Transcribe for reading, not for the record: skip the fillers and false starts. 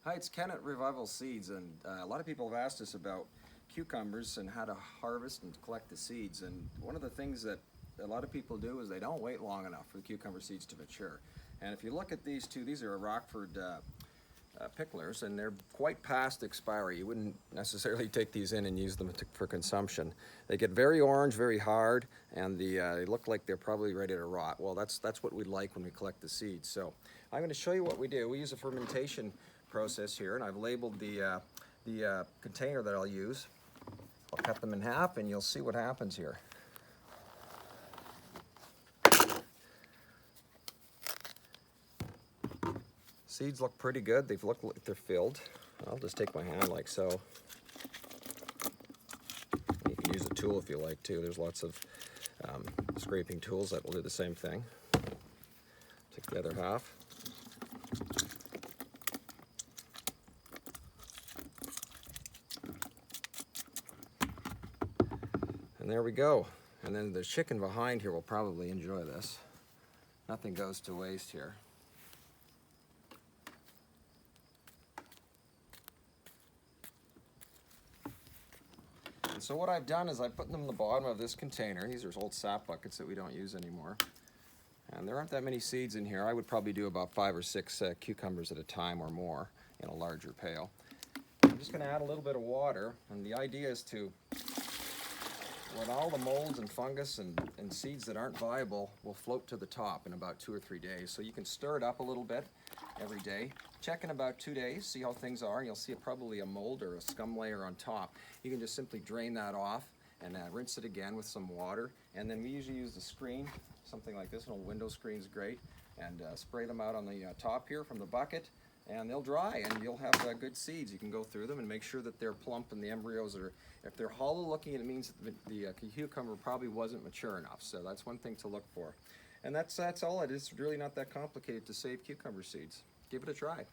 Hi, it's Ken at Revival Seeds, and a lot of people have asked us about cucumbers and how to harvest and collect the seeds. And one of the things that a lot of people do is they don't wait long enough for the cucumber seeds to mature. And if you look at these two, these are Rockford picklers, and they're quite past expiry. You wouldn't necessarily take these in and use them for consumption. They get very orange, very hard, and they look like they're probably ready to rot. Well, that's what we like when we collect the seeds. So I'm going to show you what we do. We use a fermentation process here, and I've labeled the container that I'll use. I'll cut them in half, and you'll see what happens here. Seeds look pretty good. They look like they're filled. I'll just take my hand like so. You can use a tool if you like too. There's lots of scraping tools that will do the same thing. Take the other half. And there we go. And then the chicken behind here will probably enjoy this. Nothing goes to waste here. And so what I've done is I put them in the bottom of this container. These are old sap buckets that we don't use anymore. And there aren't that many seeds in here. I would probably do about 5 or 6 cucumbers at a time or more in a larger pail. I'm just going to add a little bit of water, and the idea is to let all the molds and fungus and seeds that aren't viable will float to the top in about 2 or 3 days. So you can stir it up a little bit every day. Check in about 2 days, see how things are, and you'll see probably a mold or a scum layer on top. You can just simply drain that off and rinse it again with some water. And then we usually use the screen, something like this, an old window screen is great, and spray them out on the top here from the bucket, and they'll dry, and you'll have good seeds. You can go through them and make sure that they're plump and the embryos are, if they're hollow looking, it means that the cucumber probably wasn't mature enough. So that's one thing to look for. And that's all it is. It's really not that complicated to save cucumber seeds. Give it a try.